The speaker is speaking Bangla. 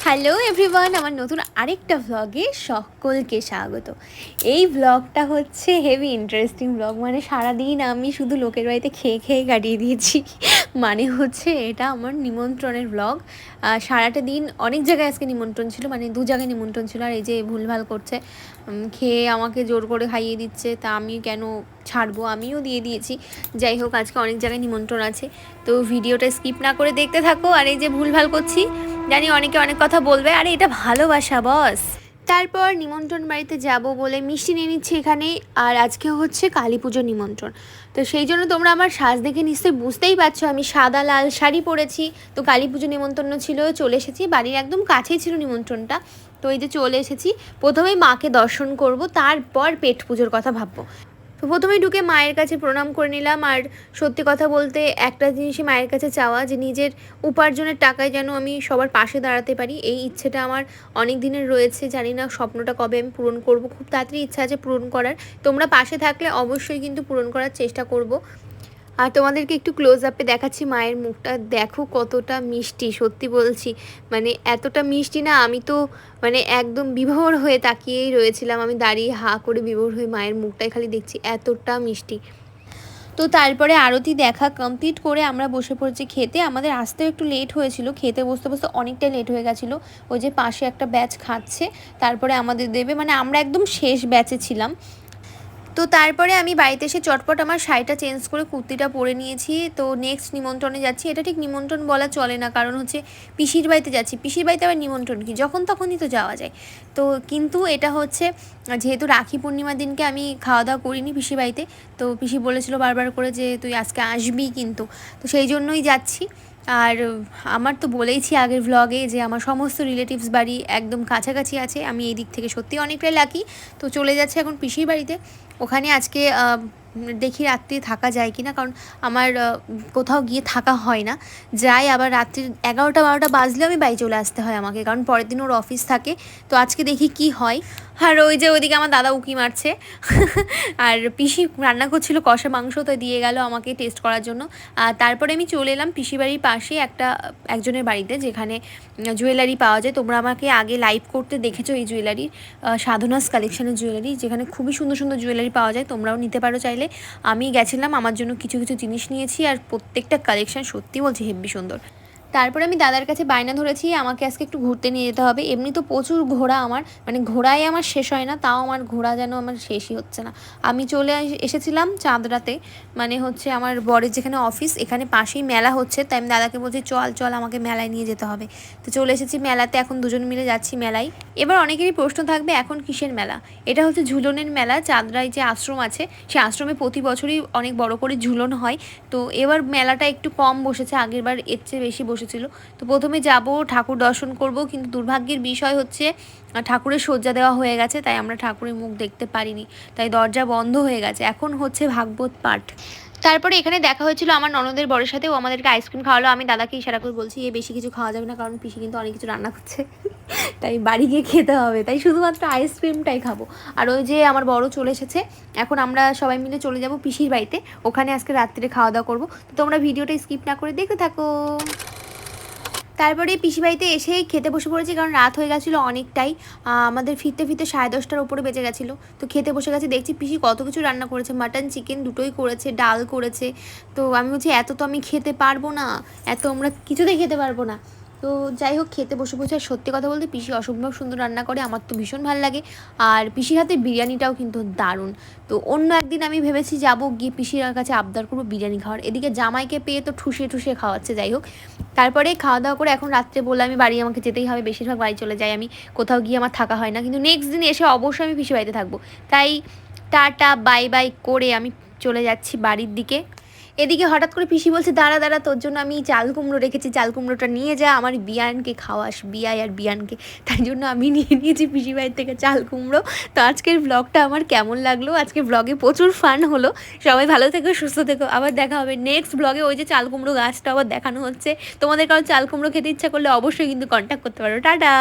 হ্যালো এভরিওয়ান, আমার নতুন আরেকটা ভ্লগে সকলকে স্বাগত। এই ভ্লগটা হচ্ছে হেভি ইন্টারেস্টিং ভ্লগ। মানে সারাদিন আমি শুধু লোকের বাড়িতে খেয়ে খেয়ে কাটিয়ে দিয়েছি। মানে হচ্ছে এটা আমার নিমন্ত্রণের ভ্লগ। সারাটা দিন অনেক জায়গায় আজকে নিমন্ত্রণ ছিল, মানে 2 জায়গায় নিমন্ত্রণ ছিল। আর এই যে ভুলভাল করছে, খেয়ে আমাকে জোর করে খাইয়ে দিচ্ছে, তা আমি কেন ছাড়বো, আমিও দিয়ে দিয়েছি। যাই হোক, আজকে অনেক জায়গায় নিমন্ত্রণ আছে, তো ভিডিওটা স্কিপ না করে দেখতে থাকো। আর এই যে ভুলভাল করছি, জানি অনেকে অনেক কথা বলবে, আরে এটা ভালোবাসা বস। তারপর নিমন্ত্রণ বাড়িতে যাব বলে মিষ্টি নিয়ে নিচ্ছি এখানে। আর আজকে হচ্ছে কালী পুজোর নিমন্ত্রণ, তো সেই জন্য তোমরা আমার সাজ দেখে নিশ্চয়ই বুঝতেই পারছো আমি সাদা লাল শাড়ি পরেছি। তো কালী পুজো নিমন্ত্রণ ছিল, চলে এসেছি, বাড়ির একদম কাছেই ছিল নিমন্ত্রণটা। তো এই যে চলে এসেছি, প্রথমেই মাকে দর্শন করব, তারপর পেট পুজোর কথা ভাববো। তো প্রথমেই ঢুকে মায়ের কাছে প্রণাম করে নিলাম। আর সত্যি কথা বলতে একটা জিনিসই মায়ের কাছে চাওয়া, যে নিজের উপার্জনের টাকায় যেন আমি সবার পাশে দাঁড়াতে পারি, এই ইচ্ছেটা আমার অনেক দিনের রয়েছে। জানি না স্বপ্নটা কবে আমি পূরণ করব, খুব তাড়াতাড়ি ইচ্ছা আছে পূরণ করার। তোমরা পাশে থাকলে অবশ্যই কিন্তু পূরণ করার চেষ্টা করব। আর তোমাদেরকে একটু ক্লোজ আপে দেখাচ্ছি মায়ের মুখটা, দেখো কতটা মিষ্টি, সত্যি বলছি। মানে এতটা মিষ্টি না, আমি তো মানে একদম বিভোর হয়ে তাকিয়েই রয়েছিলাম। আমি দাঁড়িয়ে হা করে বিভোর হয়ে মায়ের মুখটাই খালি দেখছি, এতটা মিষ্টি। তো তারপরে আরতি দেখা কমপ্লিট করে আমরা বসে পড়েছি খেতে। আমাদের আসতেও একটু লেট হয়েছিল, খেতে বসতে বসতে অনেকটাই লেট হয়ে গেছিলো। ওই যে পাশে একটা ব্যাচ খাচ্ছে, তারপরে আমাদের দেবে, মানে আমরা একদম শেষ ব্যাচে ছিলাম। তো তারপরে আমি বাড়িতে এসে চটপট আমার শাড়িটা চেঞ্জ করে কুর্তিটা পরে নিয়েছি। তো নেক্সট নিমন্ত্রণে যাচ্ছি। এটা ঠিক নিমন্ত্রণ বলা চলে না, কারণ হচ্ছে পিসির বাড়িতে যাচ্ছি। পিসির বাড়িতে আবার নিমন্ত্রণ কি, যখন তখনই তো যাওয়া যায়। তো কিন্তু এটা হচ্ছে যেহেতু রাখি পূর্ণিমার দিনকে আমি খাওয়া দাওয়া করিনি পিসির বাড়িতে, তো পিসি বলেছিল বারবার করে যে তুই আজকে আসবি কিন্তু, তো সেই জন্যই যাচ্ছি। আর আমার তো বলেইছি আগের ভ্লগে যে আমার সমস্ত রিলেটিভস বাড়ি একদম কাছাকাছি আছে, আমি এই দিক থেকে সত্যি অনেকটাই লাকি। তো চলে যাচ্ছে এখন পিসির বাড়িতে। ওখানে আজকে দেখি রাত্রি থাকা যায় কি না, কারণ আমার কোথাও গিয়ে থাকা হয় না। যাই আবার রাত্রির 11টা-12টা বাজলেও আমি বাড়ি চলে আসতে হয় আমাকে, কারণ পরের দিন ওর অফিস থাকে। তো আজকে দেখি কি হয়। আর ওই যে ওইদিকে আমার দাদা উকি মারছে। আর পিসি রান্না করছিল কষা মাংস, তো দিয়ে গেল আমাকে টেস্ট করার জন্য। আর তারপরে আমি চলে এলাম পিসি বাড়ির পাশে একজনের বাড়িতে, যেখানে জুয়েলারি পাওয়া যায়। তোমরা আমাকে আগে লাইভ করতে দেখেছো এই জুয়েলারির, সাধনাস কালেকশনের জুয়েলারি, যেখানে খুবই সুন্দর সুন্দর জুয়েলারি পাওয়া যায়, তোমরাও নিতে পারো চাইলে। আমি গেছিলাম, আমার জন্য কিছু কিছু জিনিস নিয়েছি, আর প্রত্যেকটা কালেকশন সত্যি বলছি হেব্বি সুন্দর। তারপরে আমি দাদার কাছে বায়না ধরেছি আমাকে আজকে একটু ঘুরতে নিয়ে যেতে হবে। এমনি তো প্রচুর ঘোরা আমার, মানে ঘোরায় আমার শেষ হয় না, তাও আমার ঘোরা যেন আমার শেষই হচ্ছে না। আমি চলে এসেছিলাম চাঁদরাতে, মানে হচ্ছে আমার বরের যেখানে অফিস, এখানে পাশেই মেলা হচ্ছে। তাই আমি দাদাকে বলছি চল চল আমাকে মেলায় নিয়ে যেতে হবে। তো চলে এসেছি মেলাতে, এখন দুজন মিলে যাচ্ছি মেলায়। এবার অনেকেরই প্রশ্ন থাকবে এখন কিসের মেলা। এটা হচ্ছে ঝুলনের মেলা। চাঁদরায় যে আশ্রম আছে, সে আশ্রমে প্রতি বছরই অনেক বড় করে ঝুলন হয়। তো এবার মেলাটা একটু কম বসেছে, আগেরবার এর চেয়ে বেশি বসেছিল। তো প্রথমে যাব, ঠাকুর দর্শন করব, কিন্তু দুর্ভাগ্যের বিষয় হচ্ছে ঠাকুরের সজ্জা দেওয়া হয়ে গেছে, তাই আমরা ঠাকুরের মুখ দেখতে পারিনি, তাই দরজা বন্ধ হয়ে গেছে। এখন হচ্ছে ভাগবত পাঠ। তারপরে এখানে দেখা হয়েছিল আমার ননদের বরের সাথে, ও আমাদেরকে আইসক্রিম খাওয়ালো। আমি দাদাকে ইশারা করে বলছি এ বেশি কিছু খাওয়া যাবে না, কারণ পিসি কিন্তু অনেক কিছু রান্না করছে, তাই বাড়ি গিয়ে খেতে হবে, তাই শুধুমাত্র আইসক্রিমটাই খাবো। আর ওই যে আমার বড় চলে এসেছে, এখন আমরা সবাই মিলে চলে যাব পিসির বাড়িতে, ওখানে আজকে রাত্রে খাওয়া দাওয়া করবো। তো তোমরা ভিডিওটা স্কিপ না করে দেখতে থাকো। তারপরে পিসি বাড়িতে এসেই খেতে বসে পড়েছি, কারণ রাত হয়ে গেছিলো অনেকটাই। আমাদের ফিরতে ফিরতে 10:30টার উপরে বেজে গেছিলো। তো খেতে বসে গেছি, দেখছি পিসি কত কিছু রান্না করেছে, মাটন চিকেন দুটোই করেছে, ডাল করেছে। তো আমি বলছি এত তো আমি খেতে পারবো না, এত আমরা কিছুতেই খেতে পারবো না। তো যাই হোক, খেতে বসে বসে, আর সত্যি কথা বলতে পিসি অসম্ভব সুন্দর রান্না করে, আমার তো ভীষণ ভালো লাগে। আর পিসির হাতে বিরিয়ানিটাও কিন্তু দারুণ। তো অন্য একদিন আমি ভেবেছি যাবো, গিয়ে পিসির কাছে আবদার করবো বিরিয়ানি খাওয়ার। এদিকে জামাইকে পেয়ে তো ঠুসিয়ে ঠুসিয়ে খাওয়াচ্ছে। যাই হোক, তারপরে খাওয়া দাওয়া করে এখন রাত্রে বললে আমি বাড়ি, আমাকে যেতেই হবে, বেশিরভাগ বাড়ি চলে যাই আমি, কোথাও গিয়ে আমার থাকা হয় না। কিন্তু নেক্সট দিন এসে অবশ্যই আমি পিসি বাড়িতে থাকবো। তাই টাটা বাই বাই করে আমি চলে যাচ্ছি বাড়ির দিকে। এদিকে হঠাৎ করে পিসি বলছে দাঁড়া দাঁড়া, তোর জন্য আমি চাল কুমড়ো রেখেছি, চাল কুমড়োটা নিয়ে যা, আমার বিয়ানকে খাওয়াস, বিয়াই আর বিয়ানকে। তাই জন্য আমি নিয়ে নিয়েছি পিসি বাড়ির থেকে চাল কুমড়ো। তো আজকের ব্লগটা আমার কেমন লাগলো, আজকের ব্লগে প্রচুর ফান হলো। সবাই ভালো থেকো, সুস্থ থেকো, আবার দেখা হবে নেক্সট ব্লগে। ওই যে চাল কুমড়ো গাছটা আবার দেখানো হচ্ছে। তোমাদের কারো চাল কুমড়ো খেতে ইচ্ছা করলে অবশ্যই কিন্তু কন্ট্যাক্ট করতে পারো। টাটা।